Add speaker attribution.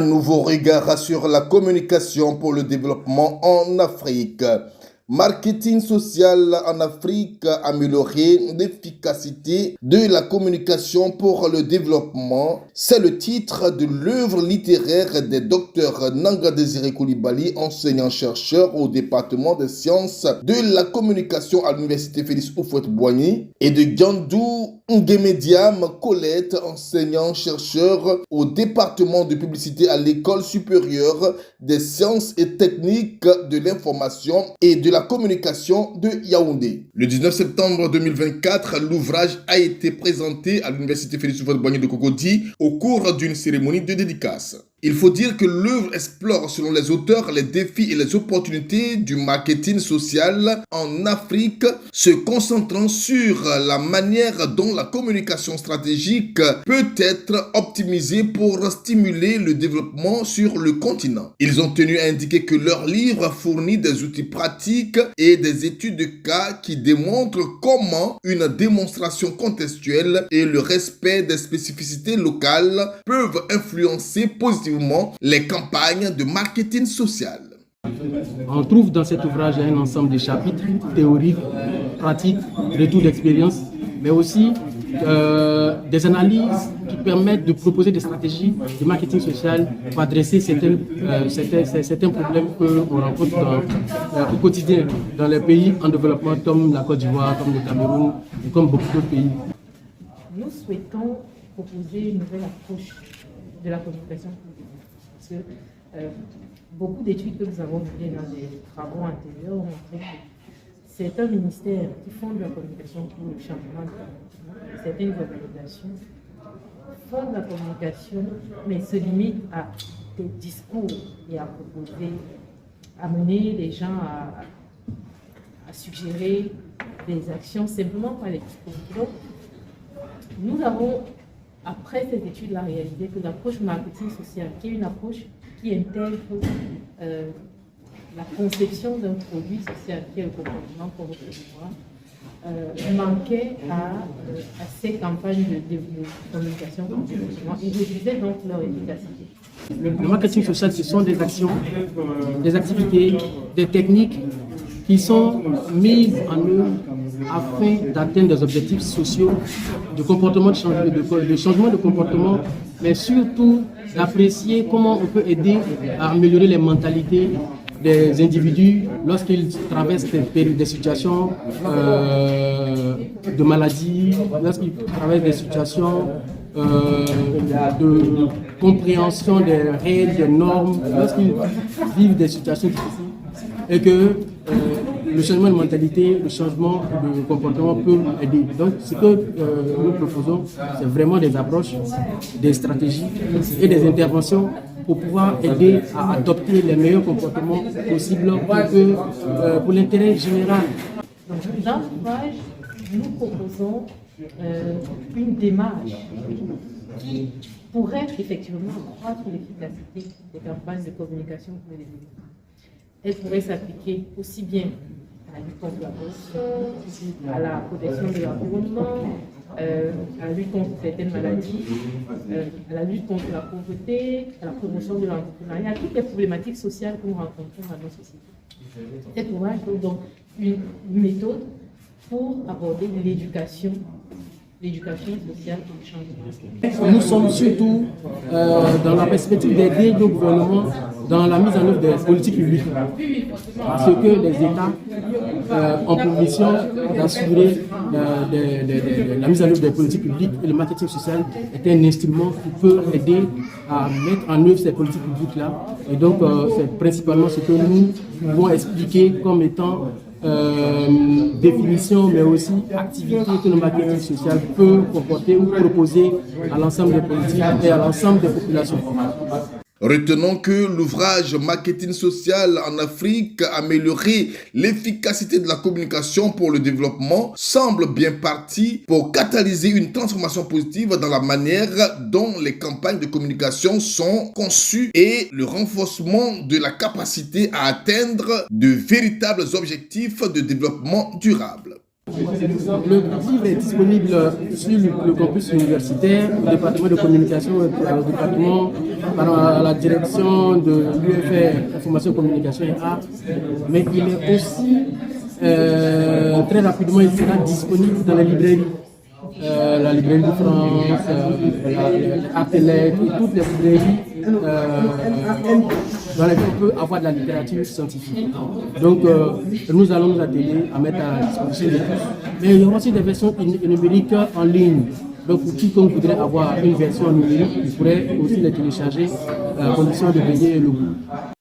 Speaker 1: nouveau regard sur la communication pour le développement en Afrique. Marketing social en Afrique, améliorer l'efficacité de la communication pour le développement. C'est le titre de l'œuvre littéraire des docteurs Nanga Désiré Coulibaly, enseignant-chercheur au département des sciences de la communication à l'université Félix Houphouët-Boigny, et de Gandou Nguemediam Colette, enseignant-chercheur au département de publicité à l'école supérieure des sciences et techniques de l'information et de la communication de Yaoundé. Le 19 septembre 2024, l'ouvrage a été présenté à l'université Félix Houphouët-Boigny de Cocody au cours d'une cérémonie de dédicace. Il faut dire que l'œuvre explore, selon les auteurs, les défis et les opportunités du marketing social en Afrique, se concentrant sur la manière dont la communication stratégique peut être optimisée pour stimuler le développement sur le continent. Ils ont tenu à indiquer que leur livre fournit des outils pratiques et des études de cas qui démontrent comment une démonstration contextuelle et le respect des spécificités locales peuvent influencer positivement les campagnes de marketing social.
Speaker 2: On trouve dans cet ouvrage un ensemble de chapitres théoriques, pratiques, retours d'expérience, mais aussi des analyses qui permettent de proposer des stratégies de marketing social pour adresser certains problèmes qu'on rencontre au quotidien dans les pays en développement comme la Côte d'Ivoire, comme le Cameroun et comme beaucoup d'autres pays.
Speaker 3: Nous souhaitons proposer une nouvelle approche de la communication. Parce que beaucoup d'études que nous avons menées dans des travaux antérieurs ont montré que certains ministères qui font de la communication pour le changement de comportement, certaines organisations font de la communication, mais se limitent à des discours et à proposer, à mener les gens à suggérer des actions simplement par les discours. Donc, nous avons, après cette étude-là, réalisé que l'approche marketing social, qui est une approche qui intègre la conception d'un produit social, qui est le comportement qu'on veut promouvoir, manquait à ces campagnes de communication et réduisait donc leur efficacité.
Speaker 2: Le marketing social, ce sont des actions, des activités, des techniques qui sont mises en œuvre afin d'atteindre des objectifs sociaux de comportement, de changement de comportement, mais surtout d'apprécier comment on peut aider à améliorer les mentalités des individus lorsqu'ils traversent des situations de maladie, lorsqu'ils traversent des situations de compréhension des règles, des normes, lorsqu'ils vivent des situations difficiles, et que le changement de mentalité, le changement de comportement peut aider. Donc, ce que nous proposons, c'est vraiment des approches, des stratégies et des interventions pour pouvoir aider à adopter les meilleurs comportements possibles pour l'intérêt général.
Speaker 3: Donc, dans l'ouvrage, nous proposons une démarche qui pourrait effectivement accroître l'efficacité des campagnes de communication pour les développement. Elle pourrait s'appliquer aussi bien à la lutte contre la corruption, à la protection de l'environnement, à la lutte contre certaines maladies, à la lutte contre la pauvreté, à la promotion de l'entrepreneuriat, à toutes les problématiques sociales que nous rencontrons dans nos sociétés. Cet ouvrage est donc une méthode pour aborder l'éducation sociale et le changement.
Speaker 2: Nous sommes surtout dans la perspective d'aider le gouvernement dans la mise en œuvre des politiques publiques. Parce que les États ont pour mission d'assurer la mise en œuvre des politiques publiques, et le marketing social est un instrument qui peut aider à mettre en œuvre ces politiques publiques-là. Et donc, c'est principalement ce que nous pouvons expliquer comme étant définition, mais aussi activité que le marketing social peut comporter ou proposer à l'ensemble des politiques et à l'ensemble des populations.
Speaker 1: Retenons que l'ouvrage Marketing social en Afrique, améliorer l'efficacité de la communication pour le développement, semble bien parti pour catalyser une transformation positive dans la manière dont les campagnes de communication sont conçues et le renforcement de la capacité à atteindre de véritables objectifs de développement durable.
Speaker 2: Le livre est disponible sur le campus universitaire, au département de communication, au département par la direction de l'UFR, Information, Communication et Arts, mais il est aussi très rapidement, il sera disponible dans les librairies. La librairie de France, Artelec et toutes les librairies dans lesquelles on peut avoir de la littérature scientifique. Donc nous allons nous atteler à mettre à la disposition de tous. Mais il y aura aussi des versions numériques en ligne. Donc pour quiconque voudrait avoir une version numérique, il pourrait aussi les télécharger à condition de payer le coût.